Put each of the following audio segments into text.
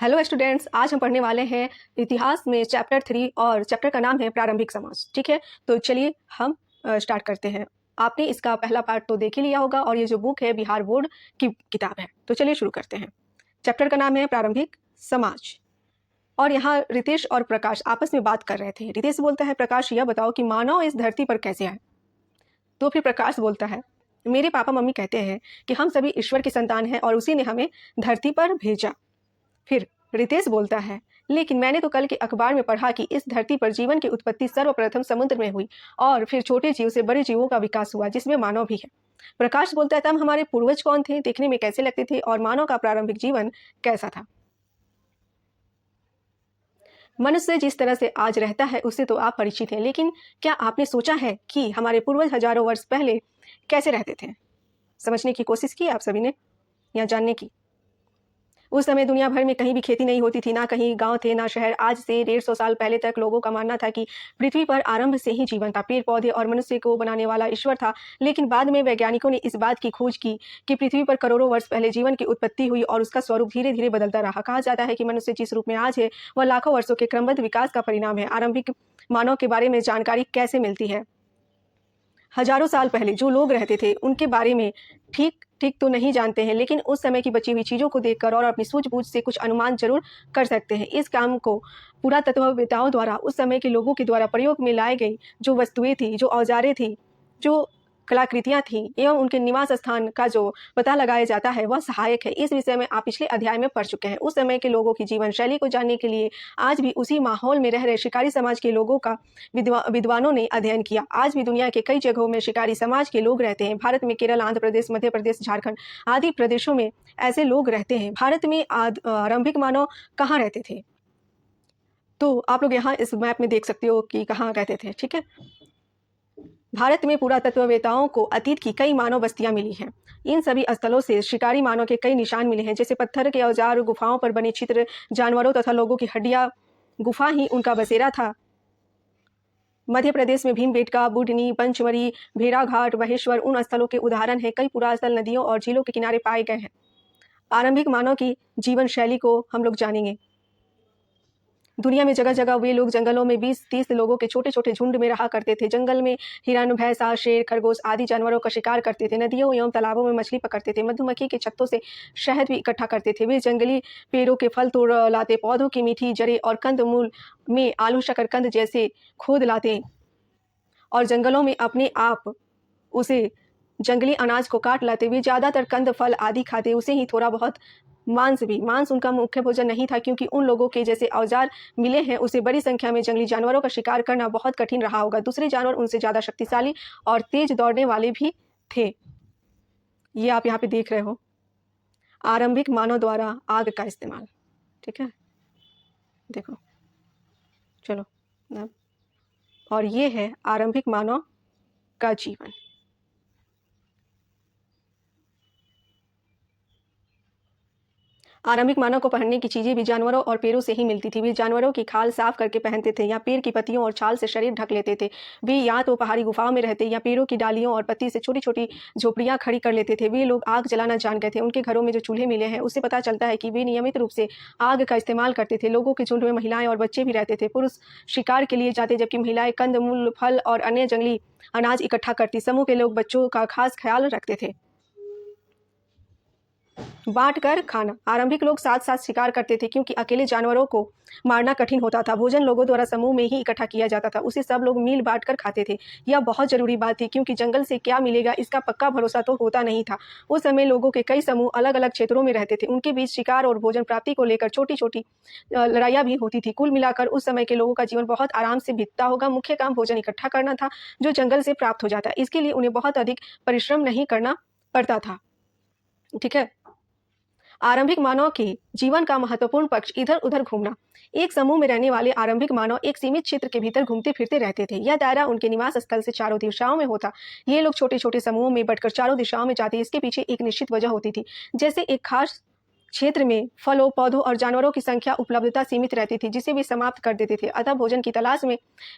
Hello students, आज हम पढ़ने वाले हैं इतिहास में चैप्टर 3 और चैप्टर का नाम है प्रारंभिक समाज। ठीक है, तो चलिए हम स्टार्ट करते हैं। आपने इसका पहला पार्ट तो देख ही लिया होगा और ये जो बुक है बिहार बोर्ड की किताब है। तो चलिए शुरू करते हैं। चैप्टर का नाम है प्रारंभिक समाज। और यहाँ रितेश और प्रकाश आपस में बात कर रहे थे। रितेश बोलता है, प्रकाश यह बताओ कि मानव इस धरती पर कैसे आए। तो फिर प्रकाश बोलता है, मेरे पापा मम्मी कहते हैं कि हम सभी ईश्वर की संतान हैं और उसी ने हमें धरती पर भेजा। फिर रितेश बोलता है, लेकिन मैंने तो कल के अखबार में पढ़ा कि इस धरती पर जीवन की उत्पत्ति सर्वप्रथम समुद्र में हुई और फिर छोटे जीव से बड़े जीवों का विकास हुआ, जिसमें मानव भी है। प्रकाश बोलता है, तब हमारे पूर्वज कौन थे, देखने में कैसे लगते थे और मानव का प्रारंभिक जीवन कैसा था। मनुष्य जिस तरह से आज रहता है उससे तो आप परिचित हैं, लेकिन क्या आपने सोचा है कि हमारे पूर्वज हजारों वर्ष पहले कैसे रहते थे। समझने की कोशिश की आप सभी ने या जानने की। उस समय दुनिया भर में कहीं भी खेती नहीं होती थी, ना कहीं गांव थे ना शहर। आज से 150 साल पहले तक लोगों का मानना था कि पृथ्वी पर आरंभ से ही जीवन था, पेड़ पौधे और मनुष्य को बनाने वाला ईश्वर था। लेकिन बाद में वैज्ञानिकों ने इस बात की खोज की कि पृथ्वी पर करोड़ों वर्ष पहले जीवन की उत्पत्ति हुई और उसका स्वरूप धीरे धीरे बदलता रहा। कहा जाता है कि मनुष्य जिस रूप में आज है वह लाखों वर्षों के क्रमबद्ध विकास का परिणाम है। आरंभिक मानव के बारे में जानकारी कैसे मिलती है। हजारों साल पहले जो लोग रहते थे उनके बारे में ठीक ठीक तो नहीं जानते हैं, लेकिन उस समय की बची हुई चीज़ों को देखकर और अपनी सूझबूझ से कुछ अनुमान जरूर कर सकते हैं। इस काम को पुरातत्ववेत्ताओं द्वारा उस समय के लोगों के द्वारा प्रयोग में लाई गई जो वस्तुएं थी, जो औजारें थी, जो कलाकृतियां थी एवं उनके निवास स्थान का जो पता लगाया जाता है वह सहायक है। इस विषय में आप पिछले अध्याय में पढ़ चुके हैं। उस समय के लोगों की जीवन शैली को जानने के लिए आज भी उसी माहौल में रह रहे शिकारी समाज के लोगों का विद्वानों ने अध्ययन किया। आज भी दुनिया के कई जगहों में शिकारी समाज के लोग रहते हैं। भारत में केरल, आंध्र प्रदेश, मध्य प्रदेश, झारखंड आदि प्रदेशों में ऐसे लोग रहते हैं। भारत में आरंभिक मानव कहाँ रहते थे, तो आप लोग यहाँ इस मैप में देख सकते हो कि कहाँ रहते थे। ठीक है, भारत में पुरातत्ववेत्ताओं को अतीत की कई मानव बस्तियां मिली हैं। इन सभी स्थलों से शिकारी मानव के कई निशान मिले हैं, जैसे पत्थर के औजार, गुफाओं पर बने चित्र, जानवरों तथा लोगों की हड्डियां। गुफा ही उनका बसेरा था। मध्य प्रदेश में भीमबेटका, बुढ़नी, पंचमढ़ी, भेड़ाघाट, महेश्वर उन स्थलों के उदाहरण हैं। कई पुरातन नदियों और झीलों के किनारे पाए गए हैं। आरंभिक मानव की जीवन शैली को हम लोग जानेंगे। दुनिया में जगह जगह वे लोग जंगलों में 20-30 लोगों के छोटे छोटे झुंड में रहा करते थे। जंगल में हिरन, भैंसा, शेर, खरगोश आदि जानवरों का शिकार करते थे। नदियों एवं तालाबों में मछली पकड़ते थे। मधुमक्खी के छत्तों से शहद भी इकट्ठा करते थे। वे जंगली पेड़ों के फल तोड़ लाते, पौधों की मीठी जड़ें और कंद मूल में आलू, शकरकंद जैसे खोद लाते और जंगलों में अपने आप उसे जंगली अनाज को काट लाते। वे ज्यादातर कंद, फल आदि खाते, उसे ही थोड़ा बहुत मांस भी। मांस उनका मुख्य भोजन नहीं था, क्योंकि उन लोगों के जैसे औजार मिले हैं उसे बड़ी संख्या में जंगली जानवरों का शिकार करना बहुत कठिन रहा होगा। दूसरे जानवर उनसे ज्यादा शक्तिशाली और तेज दौड़ने वाले भी थे। ये आप यहाँ पे देख रहे हो आरंभिक मानव द्वारा आग का इस्तेमाल। ठीक है, देखो, चलो अब। और ये है आरंभिक मानव का जीवन। आरंभिक मानव को पहनने की चीजें भी जानवरों और पेड़ों से ही मिलती थी। वे जानवरों की खाल साफ करके पहनते थे या पेड़ की पत्तियों और छाल से शरीर ढक लेते थे। वे या तो पहाड़ी गुफाओं में रहते या पेड़ों की डालियों और पत्ती से छोटी छोटी झोपड़ियां खड़ी कर लेते थे। वे लोग आग जलाना जान गए थे। उनके घरों में जो चूल्हे मिले हैं उससे पता चलता है कि वे नियमित रूप से आग का इस्तेमाल करते थे। लोगों के झुंड में महिलाएं और बच्चे भी रहते थे। पुरुष शिकार के लिए जाते, जबकि महिलाएं कंद मूल, फल और अन्य जंगली अनाज इकट्ठा करती। समूह के लोग बच्चों का खास ख्याल रखते थे। बांट कर खाना। आरंभिक लोग साथ साथ शिकार करते थे, क्योंकि अकेले जानवरों को मारना कठिन होता था। भोजन लोगों द्वारा समूह में ही इकट्ठा किया जाता था, उसे सब लोग मिल बांट कर खाते थे। यह बहुत जरूरी बात थी, क्योंकि जंगल से क्या मिलेगा इसका पक्का भरोसा तो होता नहीं था। उस समय लोगों के कई समूह अलग अलग क्षेत्रों में रहते थे। उनके बीच शिकार और भोजन प्राप्ति को लेकर छोटी छोटी लड़ाइयाँ भी होती थी। कुल मिलाकर उस समय के लोगों का जीवन बहुत आराम से बीतता होगा। मुख्य काम भोजन इकट्ठा करना था, जो जंगल से प्राप्त हो जाता। इसके लिए उन्हें बहुत अधिक परिश्रम नहीं करना पड़ता था। ठीक है, आरंभिक मानव के जीवन का महत्वपूर्ण पक्ष इधर उधर घूमना। एक समूह में रहने वाले आरंभिक मानव एक सीमित क्षेत्र के भीतर घूमते फिरते रहते थे। यह दायरा उनके निवास स्थल से चारों दिशाओं में होता। ये लोग छोटे छोटे समूहों में बंटकर चारों दिशाओं में जाते। इसके पीछे एक निश्चित वजह होती थी, जैसे एक खास क्षेत्र में फलों, पौधों और जानवरों की संख्या उपलब्धता सीमित रहती थी, जिसे वे समाप्त कर देते थे। अतः भोजन की तलाश में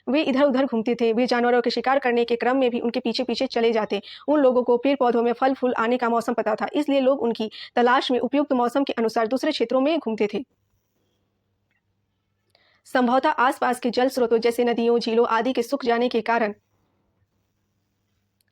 वे इधर उधर घूमते थे। वे जानवरों के शिकार करने के क्रम में भी उनके पीछे पीछे चले जाते। उन लोगों को पेड़ पौधों में फल फूल आने का मौसम पता था, इसलिए लोग उनकी तलाश में उपयुक्त मौसम के अनुसार दूसरे क्षेत्रों में घूमते थे। संभवतः आसपास के जल स्रोतों जैसे नदियों, झीलों आदि के सूख जाने के कारण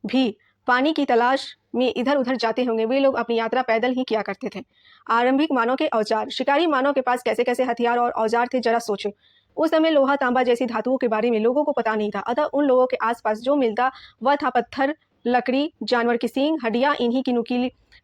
भी पानी की तलाश में इधर उधर जाते होंगे। वे लोग अपनी यात्रा पैदल ही किया करते थे। आरंभिक मानव के औजार। शिकारी मानव के पास कैसे कैसे हथियार और औजार थे, जरा सोचो। उस समय लोहा तांबा जैसी धातुओं के बारे में लोगों को पता नहीं था, अतः उन लोगों के आसपास जो मिलता वह था पत्थर, लकड़ी, जानवर की सींग, हड्डियां। इन्हीं की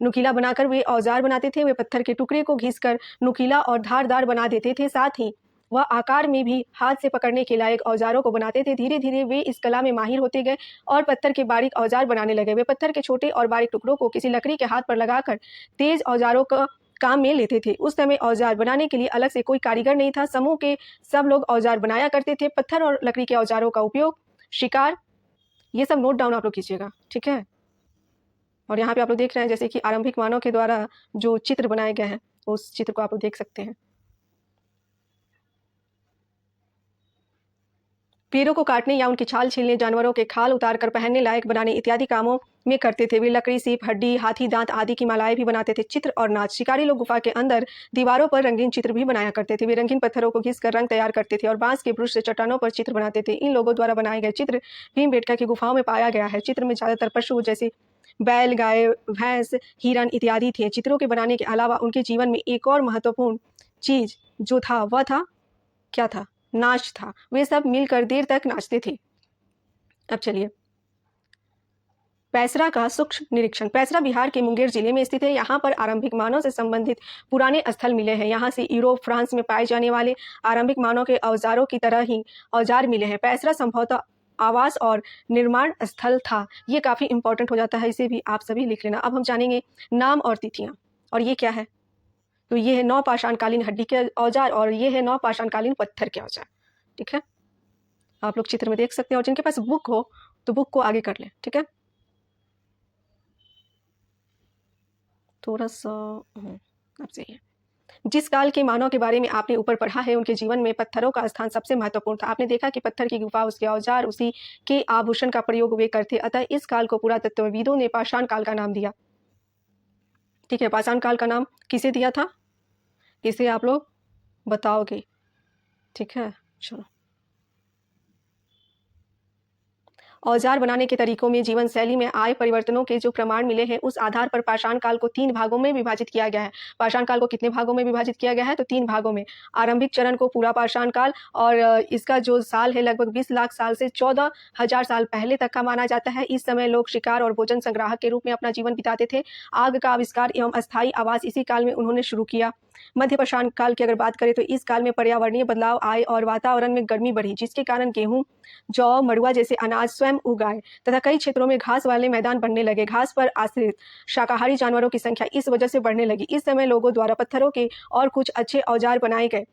नुकीला बनाकर वे औजार बनाते थे। वे पत्थर के टुकड़े को घिसकर नुकीला और धारदार बना देते थे। साथ ही वह आकार में भी हाथ से पकड़ने के लायक औजारों को बनाते थे। धीरे धीरे वे इस कला में माहिर होते गए और पत्थर के बारीक औजार बनाने लगे। वे पत्थर के छोटे और बारीक टुकड़ों को किसी लकड़ी के हाथ पर लगाकर तेज औजारों का काम में लेते थे। उस समय औजार बनाने के लिए अलग से कोई कारीगर नहीं था। समूह के सब लोग औजार बनाया करते थे। पत्थर और लकड़ी के औजारों का उपयोग शिकार, ये सब नोट डाउन आप लोग कीजिएगा, ठीक है। और यहाँ पे आप लोग देख रहे हैं जैसे कि आरंभिक मानव के द्वारा जो चित्र बनाए गए हैं, उस चित्र को आप लोग देख सकते हैं। पेड़ों को काटने या उनकी छाल छीलने, जानवरों के खाल उतार कर पहनने लायक बनाने इत्यादि कामों में करते थे। वे लकड़ी, सीप, हड्डी, हाथी दांत आदि की मालाएं भी बनाते थे। चित्र और नाच। शिकारी लोग गुफा के अंदर दीवारों पर रंगीन चित्र भी बनाया करते थे। वे रंगीन पत्थरों को घिस कर रंग तैयार करते थे और बांस के ब्रुश से चट्टानों पर चित्र बनाते थे। इन लोगों द्वारा बनाए गए चित्र भीमबेटका की गुफाओं में पाया गया है। चित्र में ज्यादातर पशु जैसे बैल, गाय, भैंस, हिरन इत्यादि थे। चित्रों के बनाने के अलावा उनके जीवन में एक और महत्वपूर्ण चीज जो था वह था, क्या था? नाच था। वे सब मिलकर देर तक नाचते थे। अब चलिए, पैसरा का सूक्ष्म निरीक्षण। पैसरा बिहार के मुंगेर जिले में स्थित है। यहाँ पर आरंभिक मानव से संबंधित पुराने स्थल मिले हैं। यहाँ से यूरोप, फ्रांस में पाए जाने वाले आरंभिक मानव के औजारों की तरह ही औजार मिले हैं। पैसरा संभवतः आवास और निर्माण स्थल था। ये काफी इंपॉर्टेंट हो जाता है, इसे भी आप सभी लिख लेना। अब हम जानेंगे नाम और तिथियां। और ये क्या है? तो ये है नवपाषाणकालीन हड्डी के औजार और ये है नवपाषाणकालीन पत्थर के औजार, ठीक है। आप लोग चित्र में देख सकते हैं और जिनके पास बुक हो तो बुक को आगे कर लें, ठीक है। थोड़ा सा अब सही है। जिस काल के मानव के बारे में आपने ऊपर पढ़ा है, उनके जीवन में पत्थरों का स्थान सबसे महत्वपूर्ण था। आपने देखा कि पत्थर की गुफा, उसके औजार, उसी के आभूषण का प्रयोग वे करते। अतः इस काल को पुरातत्वविदों ने पाषाण काल का नाम दिया, ठीक है। पाषाण काल का नाम किसे दिया था, इसे आप लोग बताओगे, ठीक है। चलो, औजार बनाने के तरीकों में जीवन शैली में आए परिवर्तनों के जो प्रमाण मिले हैं, उस आधार पर पाषाण काल को 3 भागों में विभाजित किया गया है। पाषाण काल को कितने भागों में विभाजित किया गया है? तो 3 भागों में। आरंभिक चरण को पूरा पाषाण काल, और इसका जो साल है लगभग 20 लाख साल से 14,000 साल पहले तक का माना जाता है। इस समय लोग शिकार और भोजन संग्राहक के रूप में अपना जीवन बिताते थे। आग का आविष्कार एवं अस्थायी आवास इसी काल में उन्होंने शुरू किया। मध्य पाषाण काल की अगर बात करें तो इस काल में पर्यावरणीय बदलाव आए और वातावरण में गर्मी बढ़ी, जिसके कारण गेहूं, जौ, मड़ुआ जैसे अनाज स्वयं उगाए तथा कई क्षेत्रों में घास वाले मैदान बनने लगे। घास पर आश्रित शाकाहारी जानवरों की संख्या इस वजह से बढ़ने लगी। इस समय लोगों द्वारा पत्थरों के और कुछ अच्छे औजार बनाए गए,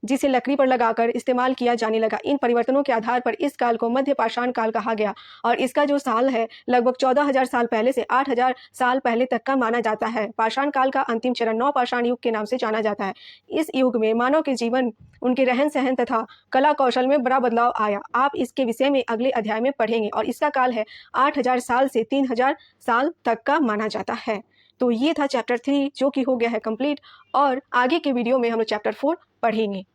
जिसे लकड़ी पर लगाकर इस्तेमाल किया जाने लगा। इन परिवर्तनों के आधार पर इस काल को मध्य पाषाण काल कहा गया और इसका जो साल है लगभग 14,000 साल पहले से 8,000 साल पहले तक का माना जाता है। पाषाण काल का अंतिम चरण नवपाषाण युग के नाम से जाना जाता है। इस युग में मानव के जीवन, उनके रहन सहन तथा कला कौशल में बड़ा बदलाव आया। आप इसके विषय में अगले अध्याय में पढ़ेंगे और इसका काल है 8,000 साल से 3,000 साल तक का माना जाता है। तो ये था चैप्टर 3 जो कि हो गया है कंप्लीट, और आगे के वीडियो में हम लोग चैप्टर 4 पढ़ेंगे।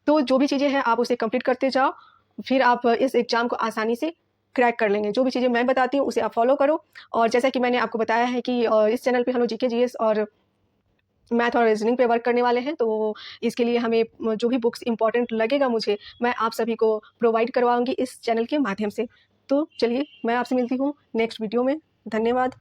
तो जो भी चीज़ें हैं आप उसे कंप्लीट करते जाओ, फिर आप इस एग्जाम को आसानी से क्रैक कर लेंगे। जो भी चीज़ें मैं बताती हूँ उसे आप फॉलो करो। और जैसा कि मैंने आपको बताया है कि इस चैनल पे हम लोग जीके जीएस और मैथ और रीजनिंग पे वर्क करने वाले हैं, तो इसके लिए हमें जो भी बुक्स इंपॉर्टेंट लगेगा मुझे, मैं आप सभी को प्रोवाइड करवाऊंगी इस चैनल के माध्यम से। तो चलिए, मैं आपसे मिलती हूँ नेक्स्ट वीडियो में। धन्यवाद।